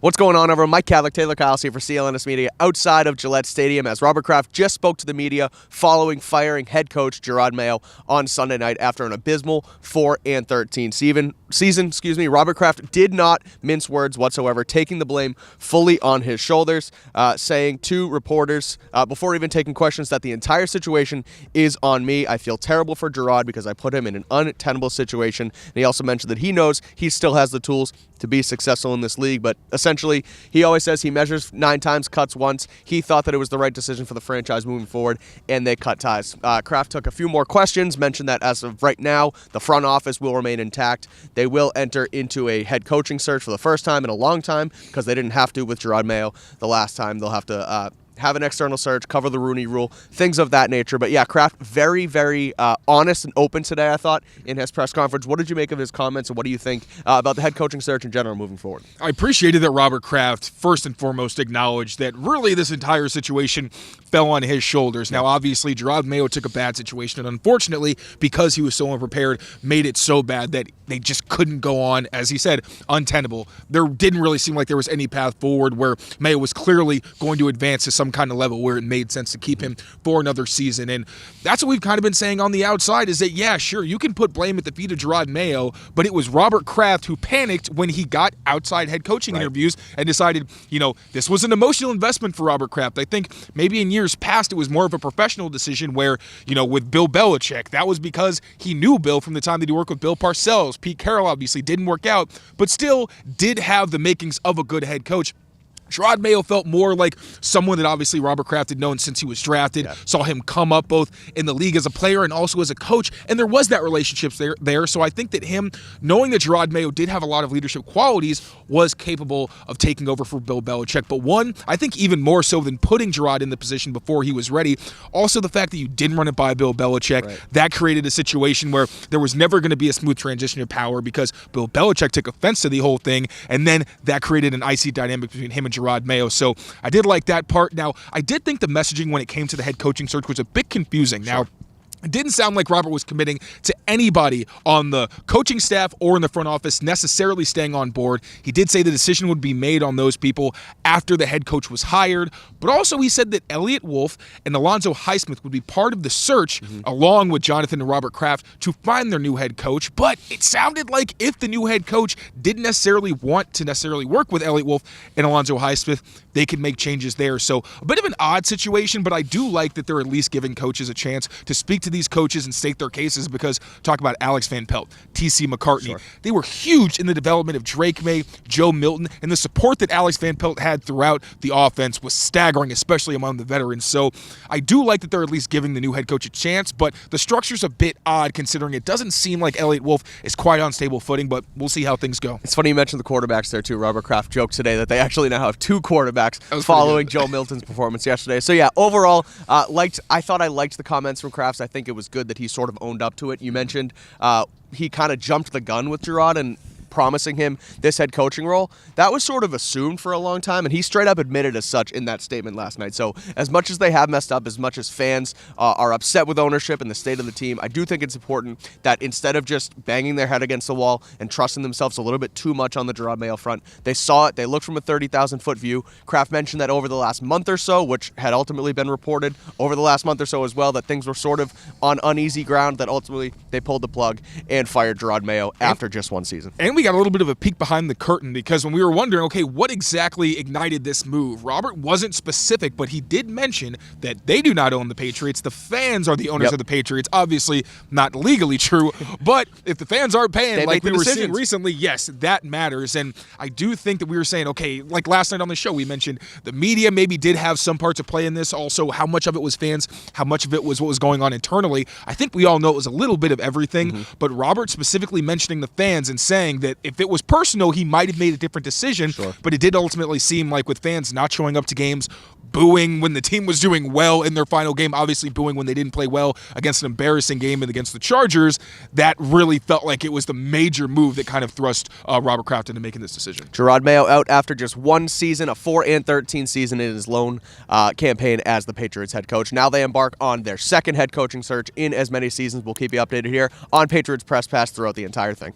What's going on, everyone? Mike Kadlick, Tayler Kyles here for CLNS Media outside of Gillette Stadium as Robert Kraft just spoke to the media following firing head coach Jerod Mayo on Sunday night after an abysmal 4-13 season. Robert Kraft did not mince words whatsoever, taking the blame fully on his shoulders, saying to reporters before even taking questions that the entire situation is on me. I feel terrible for Jerod because I put him in an untenable situation. And he also mentioned that he knows he still has the tools to be successful in this league, but essentially he always says he measures 9 times, cuts once. He thought that it was the right decision for the franchise moving forward, and they cut ties. Kraft took a few more questions, mentioned that as of right now, the front office will remain intact. They will enter into a head coaching search for the first time in a long time because they didn't have to with Jerod Mayo the last time. They'll have to have an external search, cover the Rooney Rule, things of that nature. But yeah, Kraft very, very honest and open today, I thought, in his press conference. What did you make of his comments, and what do you think about the head coaching search in general moving forward? I appreciated that Robert Kraft first and foremost acknowledged that really this entire situation fell on his shoulders. Now, obviously, Jerod Mayo took a bad situation, and unfortunately, because he was so unprepared, made it so bad that they just couldn't go on, as he said, untenable. There didn't really seem like there was any path forward where Mayo was clearly going to advance to some kind of level where it made sense to keep him for another season. And that's what we've kind of been saying on the outside is that, yeah, sure, you can put blame at the feet of Jerod Mayo, but it was Robert Kraft who panicked when he got outside head coaching interviews and decided, this was an emotional investment for Robert Kraft. I think maybe in years past it was more of a professional decision where, with Bill Belichick, that was because he knew Bill from the time that he worked with Bill Parcells. Pete Carroll obviously didn't work out, but still did have the makings of a good head coach. Jerod Mayo felt more like someone that obviously Robert Kraft had known since he was drafted, saw him come up both in the league as a player and also as a coach, and there was that relationship there. So I think that him, knowing that Jerod Mayo did have a lot of leadership qualities, was capable of taking over for Bill Belichick. But one, I think even more so than putting Jerod in the position before he was ready, also the fact that you didn't run it by Bill Belichick, that created a situation where there was never going to be a smooth transition of power because Bill Belichick took offense to the whole thing, and then that created an icy dynamic between him and Jerod Mayo. So I did like that part. Now, I did think the messaging when it came to the head coaching search was a bit confusing. Now, it didn't sound like Robert was committing to anybody on the coaching staff or in the front office necessarily staying on board. He did say the decision would be made on those people after the head coach was hired, but also he said that Elliott Wolf and Alonzo Highsmith would be part of the search along with Jonathan and Robert Kraft to find their new head coach. But it sounded like if the new head coach didn't necessarily want to work with Elliott Wolf and Alonzo Highsmith, they could make changes there. So a bit of an odd situation, but I do like that they're at least giving coaches a chance to speak to these coaches and state their cases because talk about Alex Van Pelt, T.C. McCartney. They were huge in the development of Drake May, Joe Milton, and the support that Alex Van Pelt had throughout the offense was staggering, especially among the veterans. So I do like that they're at least giving the new head coach a chance, but the structure's a bit odd considering it doesn't seem like Elliott Wolf is quite on stable footing, but we'll see how things go. It's funny you mentioned the quarterbacks there too. Robert Kraft joked today that they actually now have 2 quarterbacks following Joe Milton's performance yesterday. So yeah, overall, I thought I liked the comments from Kraft. I think it was good that he sort of owned up to it. You mentioned he kind of jumped the gun with Jerod and promising him this head coaching role. That was sort of assumed for a long time, and he straight up admitted as such in that statement last night. So as much as they have messed up, as much as fans are upset with ownership and the state of the team, I do think it's important that instead of just banging their head against the wall and trusting themselves a little bit too much on the Jerod Mayo front, they saw it, they looked from a 30,000-foot view. Kraft mentioned that over the last month or so, which had ultimately been reported over the last month or so as well, that things were sort of on uneasy ground, that ultimately they pulled the plug and fired Jerod Mayo after just one season. And we got a little bit of a peek behind the curtain because when we were wondering, okay, what exactly ignited this move, Robert wasn't specific, but he did mention that they do not own the Patriots. The fans are the owners of the Patriots. Obviously not legally true, but if the fans aren't paying like we were seeing recently, yes, that matters. And I do think that we were saying, okay, like last night on the show, we mentioned the media maybe did have some part to play in this. Also, how much of it was fans, how much of it was what was going on internally. I think we all know it was a little bit of everything, but Robert specifically mentioning the fans and saying that if it was personal, he might have made a different decision, but it did ultimately seem like with fans not showing up to games, booing when the team was doing well in their final game, obviously booing when they didn't play well against an embarrassing game and against the Chargers, that really felt like it was the major move that kind of thrust Robert Kraft into making this decision. Jerod Mayo out after just one season, a 4-13 season in his lone campaign as the Patriots head coach. Now they embark on their second head coaching search in as many seasons. We'll keep you updated here on Patriots Press Pass throughout the entire thing.